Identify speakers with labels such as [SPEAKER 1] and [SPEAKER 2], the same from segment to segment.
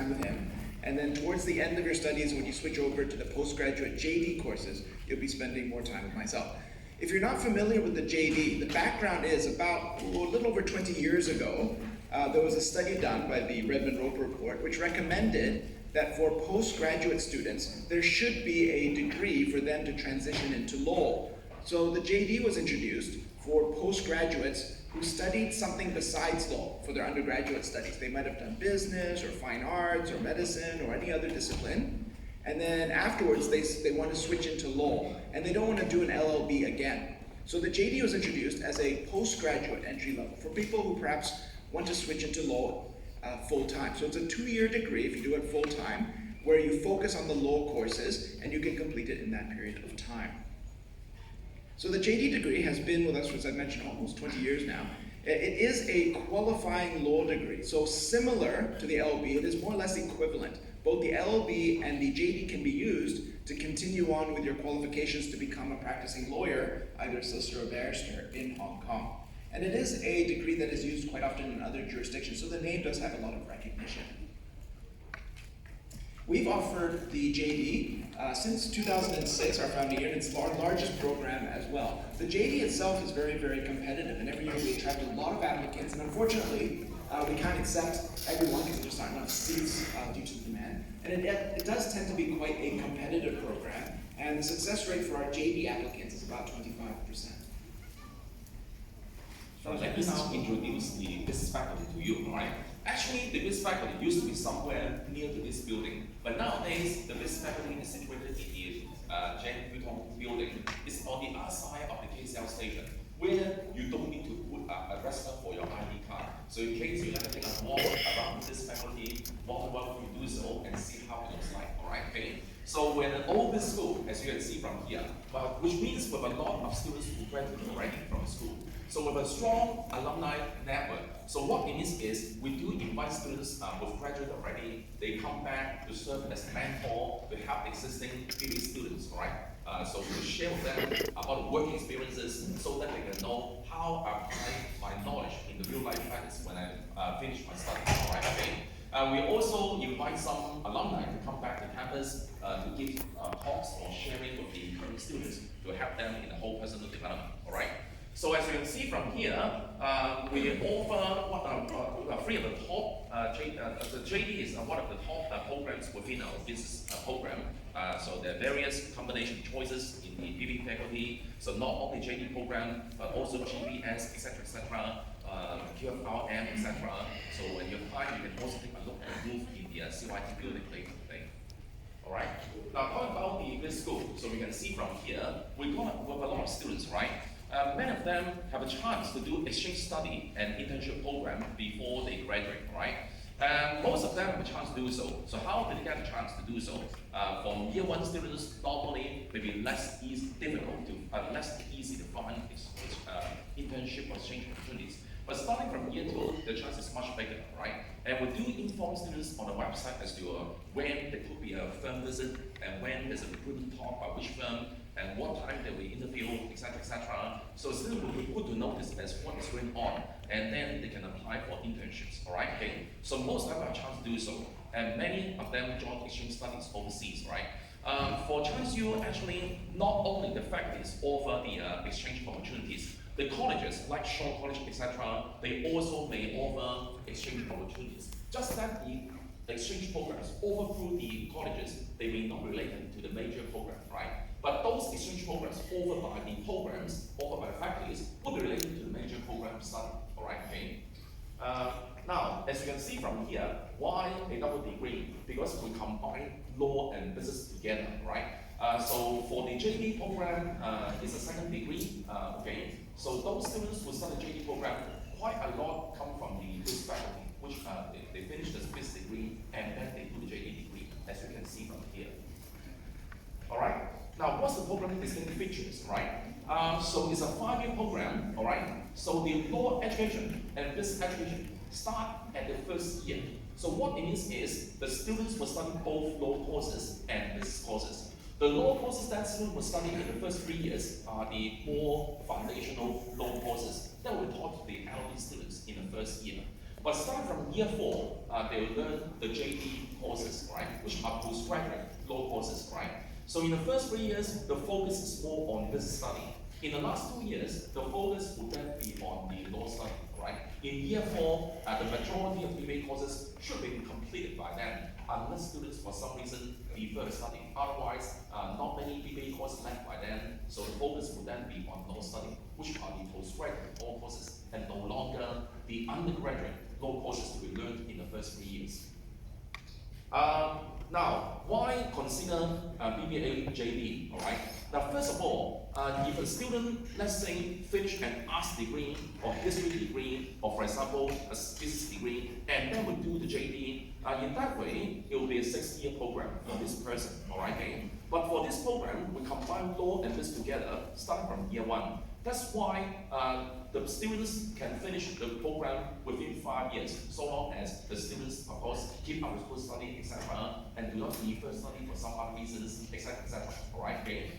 [SPEAKER 1] time with him. And then towards the end of your studies, when you switch over to the postgraduate JD courses, you'll be spending more time with myself. If you're not familiar with the JD, the background is about a little over 20 years ago, there was a study done by the Redmond-Roper Report which recommended that for postgraduate students, there should be a degree for them to transition into law. So the JD was introduced for postgraduates who studied something besides law for their undergraduate studies. They might have done business or fine arts or medicine or any other discipline. And then afterwards, they want to switch into law, and they don't want to do an LLB again. So the JD was introduced as a postgraduate entry level for people who perhaps want to switch into law full-time. So it's a 2-year degree, if you do it full-time, where you focus on the law courses, and you can complete it in that period of time. So the JD degree has been with us, as I mentioned, almost 20 years now. It is a qualifying law degree. So similar to the LLB, it is more or less equivalent. Both the LLB and the JD can be used to continue on with your qualifications to become a practicing lawyer, either a solicitor or barrister in Hong Kong. And it is a degree that is used quite often in other jurisdictions, so the name does have a lot of recognition. We've offered the JD since 2006, our founding year, and it's our largest program as well. The JD itself is very, very competitive, and every year we attract a lot of applicants, and unfortunately, we can't accept everyone because there just aren't enough seats due to the demand. And it does tend to be quite a competitive program, and the success rate for our JD applicants is about 25%.
[SPEAKER 2] So let me now introduce the business faculty to you, right? Actually, the business faculty used to be somewhere near to this building, but nowadays the business faculty is situated in the Jen Putong building. It's on the other side of the KCL station, where you don't need to put a register for your ID card. So in case you ever take a walk around this faculty, more welcome you do so and see how it looks like, all right, okay? So we're an open school, as you can see from here, but which means we have a lot of students who graduated already from the school. So we have a strong alumni network. So what it means is we do invite students who graduated already. They come back to serve as a mentor to help existing PhD students, all right? So we share with them about working experiences so that they can know how I apply my knowledge in the real life practice when I finish my studies, all right? Okay. We also invite some alumni to come back to campus to give talks or sharing with the current students to help them in the whole personal development, all right? So as you can see from here, we offer three of the top, the JD is one of the top programs within our business program. So there are various combination choices in the BB faculty. So not only JD program, but also GBS, etc., QFRM, etc. So when you apply, you can also take a look and move in the CYT building later today. All right. Now talking about the business school, so we can see from here, we have a lot of students, right? Many of them have a chance to do exchange study and internship program before they graduate, right? Most of them have a chance to do so. So how did they get a chance to do so? From year one students, normally maybe less easy to find internship or exchange opportunities. But starting from year two, the chance is much bigger, right? And we do inform students on the website as to when there could be a firm visit and when there's a recruitment talk by which firm and what time they will interview, etc., etc. So students will be put to notice as what is going on, and then they can apply for internships, all right? Okay. So most of them have a chance to do so, and many of them join exchange studies overseas, right? For ChanceU, actually, not only the faculties offer the exchange opportunities, the colleges, like Shaw College, etc., they also may offer exchange opportunities. Just that the exchange programs offered through the colleges, they may not relate to the major program, right? But those exchange programs offered by the programs, offered by the faculties, will be related to the major program study, all right, okay? Now, as you can see from here, why a double degree? Because we combine law and business together, right? So for the JD program, it's a second degree, okay? So those students who start the JD program, quite a lot come from the business faculty, which they finish the business degree and then they do the JD degree, as you can see from here. All right. Now, what's the program distinct features, right? So it's a 5-year program, all right? So the law education and business education start at the first year. So what it means is the students will study both law courses and business courses. The law courses that students will study in the first 3 years are the more foundational law courses that will be taught to the LLB students in the first year. But starting from year 4, they will learn the JD courses, right? Which are postgraduate law courses, right? So in the first 3 years, the focus is more on business study. In the last 2 years, the focus will then be on the law study, right? In year 4, the majority of BBA courses should be completed by then, unless students for some reason defer study. Otherwise, not many BBA courses left by then, so the focus will then be on law study, which are the postgraduate law courses, and no longer the undergraduate law courses to be learned in the first 3 years. Now, why consider BBA JD? All right. Now, first of all, if a student, let's say, finish an arts degree or history degree, or for example, a business degree, and then would do the JD, in that way, it will be a 6-year program for this person. All right. Okay? But for this program, we combine law and business together, starting from year 1. That's why the students can finish the program within 5 years, so long as the students, of course, keep up with school study, etc., and do not defer study for some other reasons, etc., etc. All right, okay.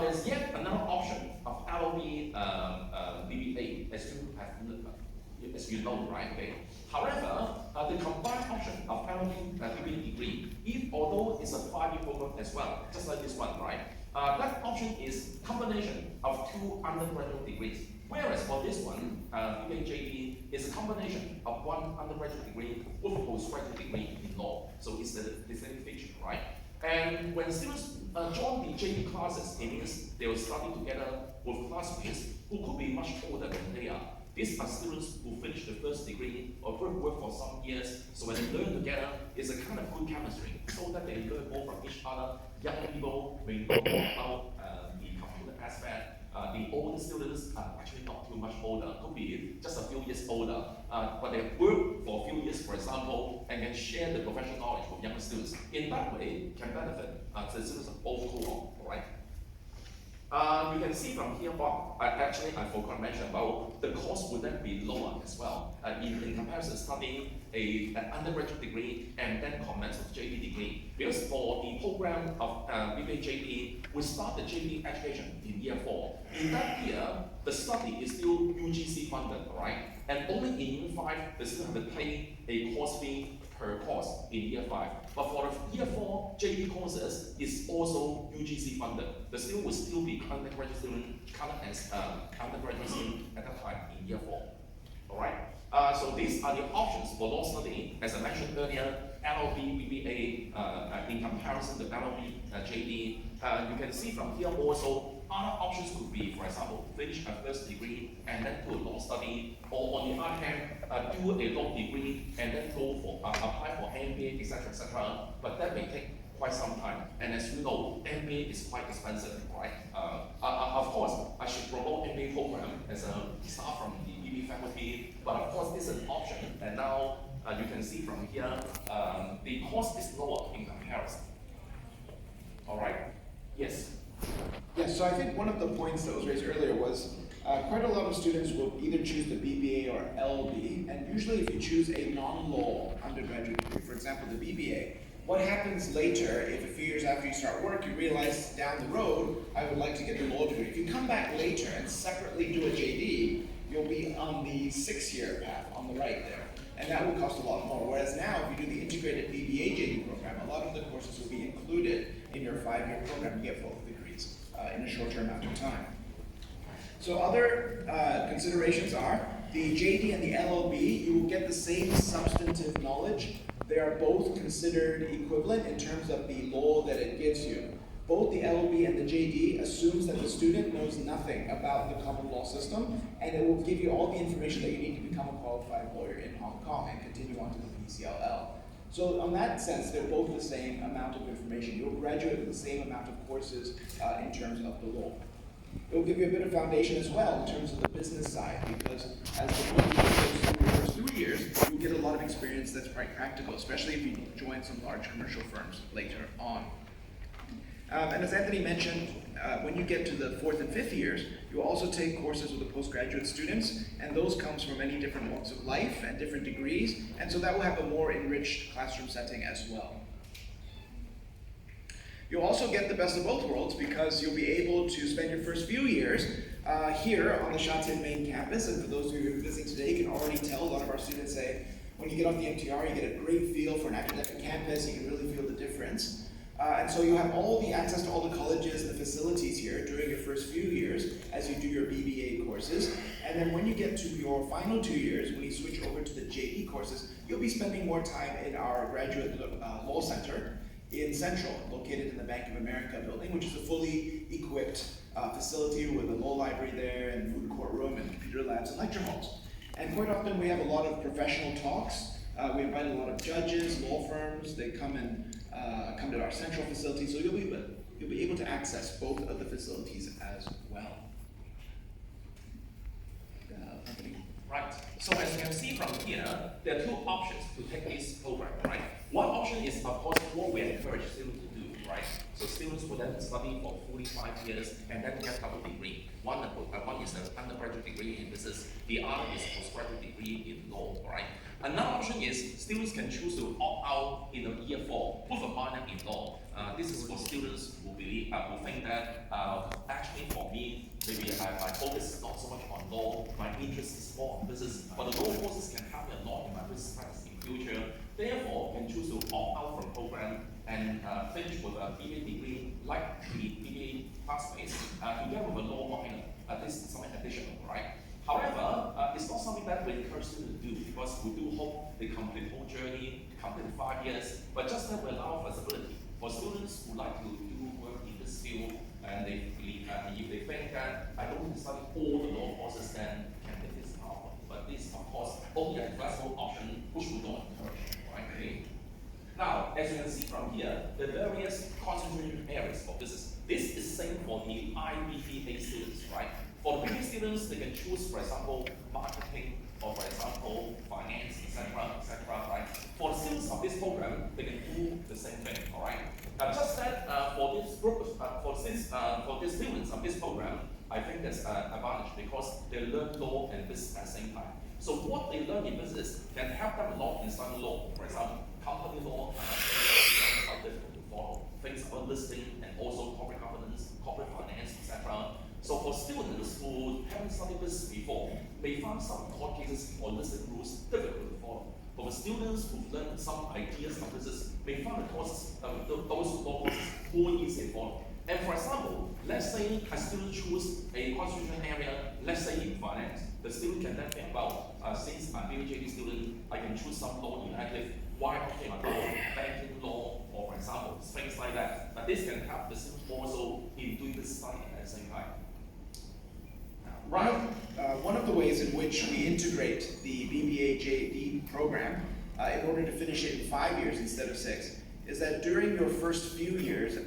[SPEAKER 2] There's yet another option of LLB BBA, as you know, right? Okay. However, the combined option of LLB BBA degree, although it's a 5-year program as well, just like this one, right? That option is combination of 2 undergraduate degrees. Whereas for this one, BBA JD is a combination of 1 undergraduate degree with a postgraduate degree in law. So it's the same feature, right? And when students join the JD classes, it means they will study together with classmates who could be much older than they are. These are students who finish the first degree or work for some years, so when they learn together, it's a kind of good chemistry, so that they learn more from each other. Young people may know more about the computer aspect. The older students are actually not too much older, could be just a few years older, but they work for a few years, for example, and can share the professional knowledge with younger students. In that way, can benefit the students of both cohorts, all right? You can see from here, but actually I forgot to mention about the cost would then be lower as well. In comparison, studying an undergraduate degree and then commence with JD degree. Because for the program of BBA JD, we start the JD education in year 4. In that year, the study is still UGC funded, right? And only in year 5, they still have to pay a course fee per course in year 5. But for the year 4 JD courses, it's also UGC funded. The student will still be undergraduate student, counted as undergraduate student at that time in year 4. All right. So these are the options for law study. As I mentioned earlier, LLB, BBA, in comparison to LLB, JD. You can see from here also, other options could be, for example, finish a first degree and then do a law study, or on the other hand, do a law degree and then go for apply for MBA, etc., etc. But that may take quite some time. And as you know, MBA is quite expensive, right? Of course, I should promote MBA program as a staff from the BB faculty, but of course, this is an option. And now you can see from here, the cost is lower in comparison. All right? Yes.
[SPEAKER 1] Yes, so I think one of the points that was raised earlier was quite a lot of students will either choose the BBA or LB, and usually if you choose a non-law undergraduate degree, for example the BBA, what happens later, if a few years after you start work, you realize down the road, I would like to get the law degree. If you come back later and separately do a JD, you'll be on the 6-year path on the right there. And that will cost a lot more. Whereas now, if you do the integrated BBA JD program, a lot of the courses will be included in your 5-year program. You get both degrees in a shorter amount of time. So other considerations are the JD and the LLB, you will get the same substantive knowledge. They are both considered equivalent in terms of the law that it gives you. Both the LLB and the JD assumes that the student knows nothing about the common law system, and it will give you all the information that you need to become a qualified lawyer in Hong Kong and continue on to the PCLL. So on that sense, they're both the same amount of information. You'll graduate with the same amount of courses in terms of the law. It will give you a bit of foundation as well in terms of the business side, because as the goes through your first 3 years, you get a lot of experience that's quite practical, especially if you join some large commercial firms later on. And as Anthony mentioned, when you get to the 4th and 5th years, you also take courses with the postgraduate students, and those comes from many different walks of life and different degrees, and so that will have a more enriched classroom setting as well. You'll also get the best of both worlds because you'll be able to spend your first few years here on the Shanghai main campus. And for those of you who are visiting today, you can already tell a lot of our students say, when you get off the MTR, you get a great feel for an academic campus. You can really feel the difference. And so you have all the access to all the colleges and the facilities here during your first few years as you do your BBA courses. And then when you get to your final 2 years, when you switch over to the JD courses, you'll be spending more time in our graduate law center in Central, located in the Bank of America building, which is a fully equipped facility with a law library there and food courtroom and computer labs and lecture halls. And quite often we have a lot of professional talks. We invite a lot of judges, law firms. They come to our central facility, so you'll be able to access both of the facilities as well.
[SPEAKER 2] Right. So as you can see from here, there are two options to take this program, right? One option is, of course, what we encourage students to do, right? So students will then study for 45 years and then get a degree. One is an undergraduate degree in business, the other is postgraduate degree in law, right? Another option is students can choose to opt out in year 4 with a minor in law. This is for students who believe, who think that actually for me, maybe my focus is not so much on law, my interest is more on business, but the law courses can help me a lot in my business practice in future. Therefore, can choose to opt out from program and finish with a BA degree like the BA classmates together with a law minor. This is something additional, right? However, it's not something that we encourage students to do because we do hope they complete the whole journey, complete 5 years, but just that we allow flexibility for students who like to do work in this field and they believe, if they think that I don't need to study all the law courses, then can take this pathway. But this, of course, only a flexible option which we don't encourage, right? Okay. Now, as you can see from here, the various concentration areas of business. This is same for the IBBA students, right? For the BBA students, they can choose, for example, marketing, or for example, finance, etc., right? For the students of this program, they can do the same thing, all right? Just that for this group, for the students of this program, I think there's an advantage because they learn law and business at the same time. So what they learn in business can help them a lot in studying law. For example, company law, are difficult to follow. Things about listing and also corporate governance, corporate finance, etc. So for students who haven't studied business before, they find some court cases or listing rules difficult to follow. For the students who've learned some ideas of business, they find the courses, those law courses more easy to follow. And for example, let's say a student choose a concentration area, let's say in finance. The student can then think about, since I'm a PhD student, I can choose some law elective. Why okay about banking law, or for example, things like that. But this can help the student also in doing this study at the same time.
[SPEAKER 1] Right. One of the ways in which we integrate the BBA JD program in order to finish it in 5 years instead of 6 is that during your first few years in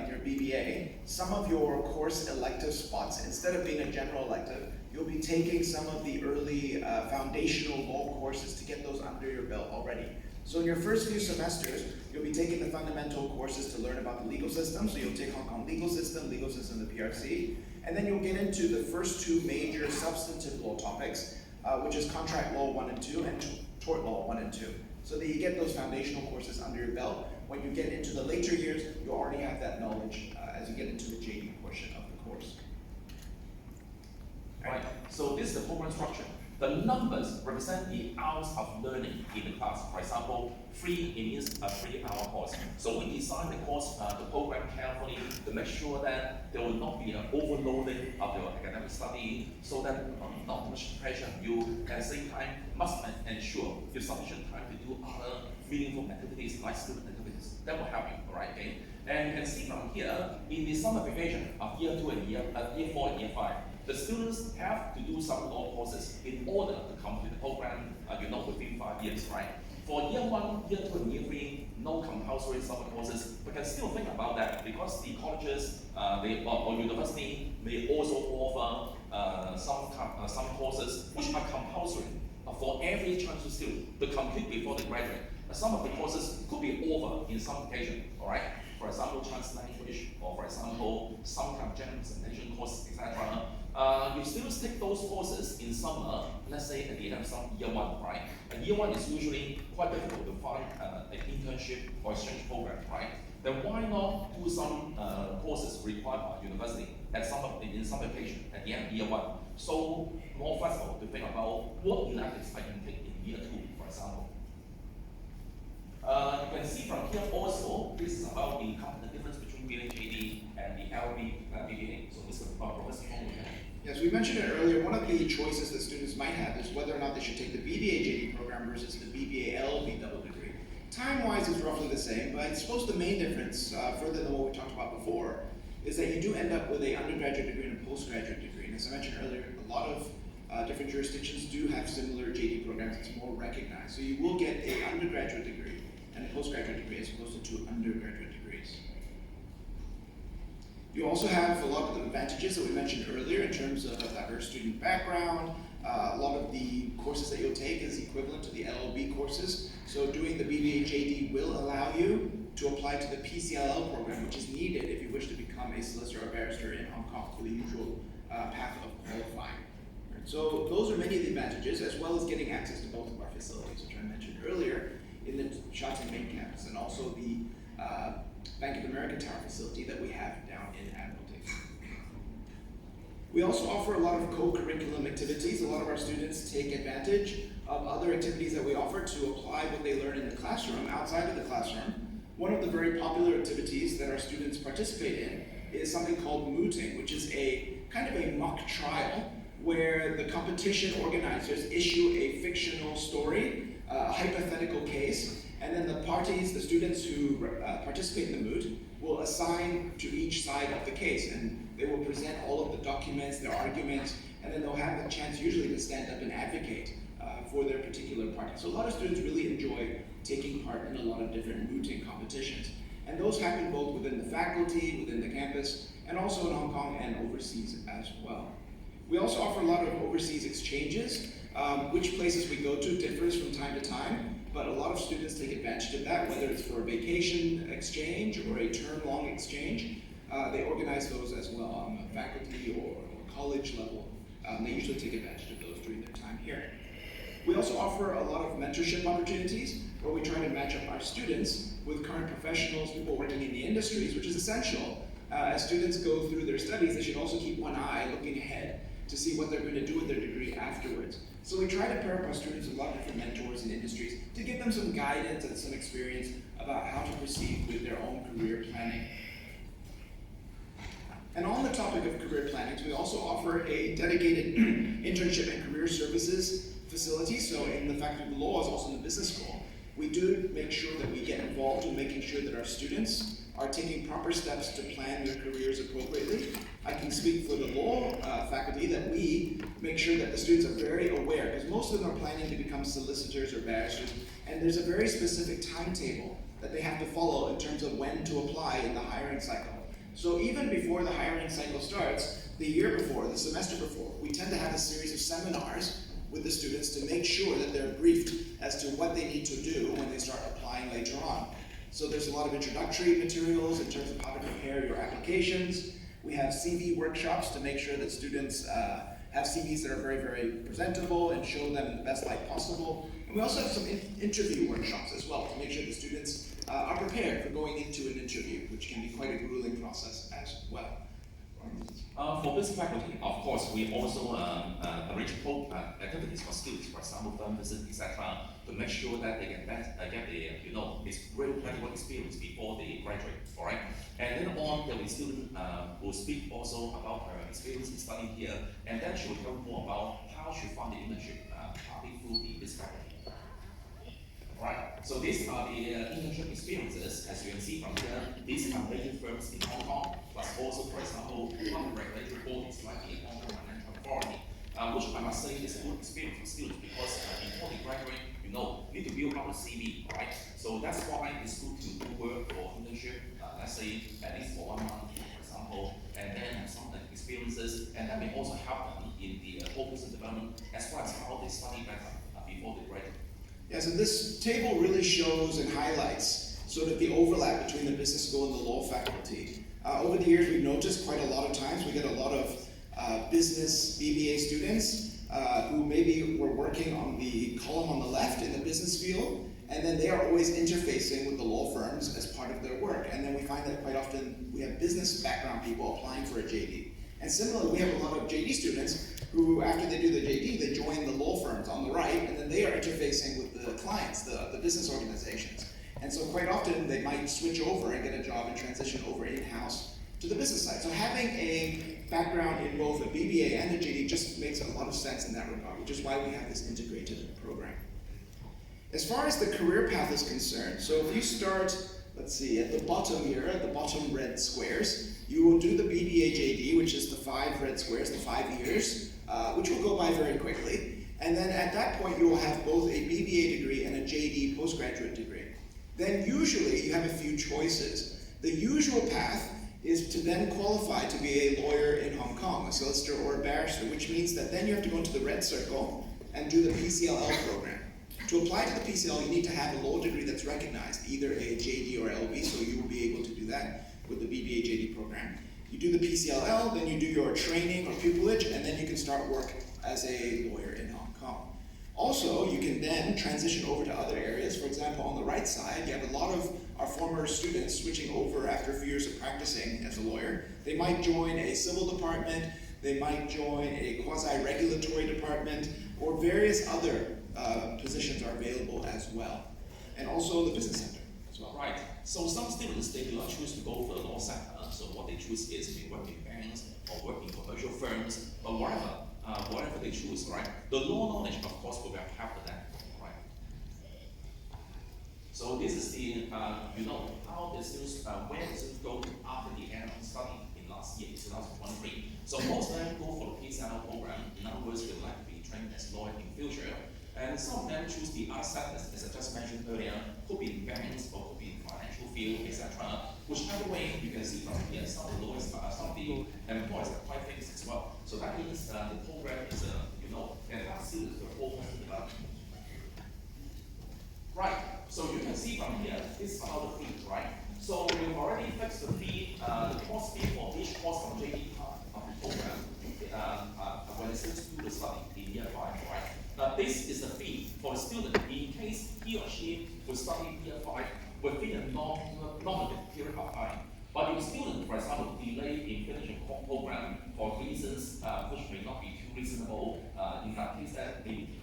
[SPEAKER 1] your BBA, some of your course elective spots, instead of being a general elective, you'll be taking some of the early foundational law courses to get those under your belt already. So in your first few semesters, you'll be taking the fundamental courses to learn about the legal system. So you'll take Hong Kong legal system, the PRC, and then you'll get into the first 2 major substantive law topics, which is contract law 1 and 2 and tort law 1 and 2. So that you get those foundational courses under your belt. When you get into the later years, you already have that knowledge as you get into the JD portion of the course.
[SPEAKER 2] Right. So this is the program structure. The numbers represent the hours of learning in the class. For example, 3 means a 3-hour course. So we design the course, the program carefully to make sure that there will not be an overloading of your academic study, so that not much pressure on you. At the same time, must ensure you have sufficient time to do other meaningful activities like student activities. That will help you, all right? Okay? And you can see from here, in the summer vacation of year 2 and year 4 and year 5, the students have to do some law courses in order to complete the program, within 5 years, right? For year 1, year 2, and year 3, no compulsory summer courses. We can still think about that because the colleges or university may also offer some courses which are compulsory for every Chinese student to complete before they graduate. Some of the courses could be over in some occasion, all right? For example, Chinese language, or for example, some kind of general presentation course, etc. If students take those courses in summer, let's say at the end of some year 1, right? And year 1 is usually quite difficult to find an internship or exchange program, right? then why not do some courses required by university in some occasion at the end of year one? So more flexible to think about what electives I can take in year two, for example. You can see from here also, this is about the difference between BA-JD and the LB BBA. So this is Professor Fong.
[SPEAKER 1] Yes, we mentioned it earlier. One of the choices that students might have is whether or not they should take the BBA-JD program versus the BBA-LB double degree. Time-wise, it's roughly the same, but I suppose the main difference, further than what we talked about before, is that you do end up with an undergraduate degree and a postgraduate degree. And as I mentioned earlier, a lot of different jurisdictions do have similar JD programs. It's more recognized. So you will get an undergraduate degree and a postgraduate degree as opposed to two undergraduate degrees. You also have a lot of the advantages that we mentioned earlier in terms of diverse student background. A lot of the courses that you'll take is equivalent to the LLB courses. So doing the BBA-JD will allow you to apply to the PCLL program, which is needed if you wish to become a solicitor or barrister in Hong Kong for the usual path of qualifying. Right. So those are many of the advantages, as well as getting access to both of our facilities, which I mentioned earlier in the Sha Tin main campus, and also the Bank of America Tower facility that we have down in Admiralty. We also offer a lot of co-curriculum activities. A lot of our students take advantage of other activities that we offer to apply what they learn in the classroom outside of the classroom. One of the very popular activities that our students participate in is something called mooting, which is a kind of a mock trial where the competition organizers issue a fictional story, a hypothetical case, and then the parties, the students who participate in the moot, will assign to each side of the case, and they will present all of the documents, their arguments, and then they'll have the chance usually to stand up and advocate for their particular party. So a lot of students really enjoy taking part in a lot of different mooting competitions. And those happen both within the faculty, within the campus, and also in Hong Kong and overseas as well. We also offer a lot of overseas exchanges. Which places we go to differs from time to time, but a lot of students take advantage of that, whether it's for a vacation exchange or a term-long exchange. They organize those as well on the faculty or college level. They usually take advantage of those during their time here. We also offer a lot of mentorship opportunities where we try to match up our students with current professionals, people working in the industries, which is essential. As students go through their studies, they should also keep one eye looking ahead to see what they're going to do with their degree afterwards. So we try to pair up our students with a lot of different mentors in industries to give them some guidance and some experience about how to proceed with their own career planning. And on the topic of career planning, we also offer a dedicated internship and career services facility. So in the Faculty of Law, as also in the business school, we do make sure that we get involved in making sure that our students are taking proper steps to plan their careers appropriately. I can speak for the law faculty that we make sure that the students are very aware, because most of them are planning to become solicitors or barristers, and there's a very specific timetable that they have to follow in terms of when to apply in the hiring cycle. So even before the hiring cycle starts, the year before, the semester before, we tend to have a series of seminars with the students to make sure that they're briefed as to what they need to do when they start applying later on. So there's a lot of introductory materials in terms of how to prepare your applications. We have CV workshops to make sure that students have CVs that are very, very presentable and show them in the best light possible. And we also have some interview workshops as well to make sure the students are prepared for going into an interview, which can be quite a grueling process as well.
[SPEAKER 2] For business faculty, of course, we also arrange activities for students, for example, firm visit, etc., to make sure that they can get this real practical experience before they graduate. All right. And then on, there will be student who speak also about her experience in studying here, and then she will tell more about how she found the internship partly through the business faculty. Alright, so these are the internship experiences. As you can see from here, these are major firms in Hong Kong, plus also, for example, public regulatory bodies like the Hong Kong Financial Authority, which I must say is a good experience for students because before they graduate, you need to build up a CV, right? So that's why it's good to do work for internship, let's say at least for 1 month, for example, and then have some experiences, and that may also help them in the whole business development as well as how they study better before they graduate.
[SPEAKER 1] Yeah, so this table really shows and highlights sort of the overlap between the business school and the law faculty. Over the years, we've noticed quite a lot of times we get a lot of business BBA students who maybe were working on the column on the left in the business field, and then they are always interfacing with the law firms as part of their work. And then we find that quite often we have business background people applying for a JD. And similarly, we have a lot of JD students who, after they do the JD, they join the law firms on the right, and then they are interfacing with the clients, the business organizations. And so quite often they might switch over and get a job and transition over in-house to the business side. So having a background in both a BBA and a JD just makes a lot of sense in that regard, which is why we have this integrated program. As far as the career path is concerned, so if you start, let's see, at the bottom here, at the bottom red squares, you will do the BBA JD, which is the 5 red squares, the 5 years, which will go by very quickly. And then at that point, you will have both a BBA degree and a JD postgraduate degree. Then usually you have a few choices. The usual path is to then qualify to be a lawyer in Hong Kong, a solicitor or a barrister, which means that then you have to go into the red circle and do the PCLL program. To apply to the PCL, you need to have a law degree that's recognized, either a JD or LB, so you will be able to do that with the BBA JD program. You do the PCLL, then you do your training or pupillage, and then you can start work as a lawyer in Hong Kong. Also, you can then transition over to other areas. For example, on the right side, you have a lot of our former students switching over after a few years of practicing as a lawyer. They might join a civil department, they might join a quasi-regulatory department, or various other positions are available as well. And also the business center as well.
[SPEAKER 2] Right. So some students, they do not choose to go for the law sector. So what they choose is to work in banks or work in commercial firms, but whatever they choose, right? The law knowledge, of course, will be half of that, right? So this is the, how the students, where the students go after the end of study in last year, 2023. So most of them go for the PCLL program. In other words, they would like to be trained as lawyer in future. And some of them choose the other sectors, as I just mentioned earlier, could be in banks or could be in financial field, etc. Whichever way, you can see from here, some of the lawyers, some of the employees are quite famous as well. So that means the program is, and that students are open to development. Right. So you can see from here, this is how the fee, right? So we've already fixed the fee, the course fee for each course from JD of the program when the students do the study in year 5, right? Now this is the fee for a student in case he or she will study year 5 within a normative period of time. But if a student, for example, delay in finishing program for reasons which may not be too reasonable, in that case, that they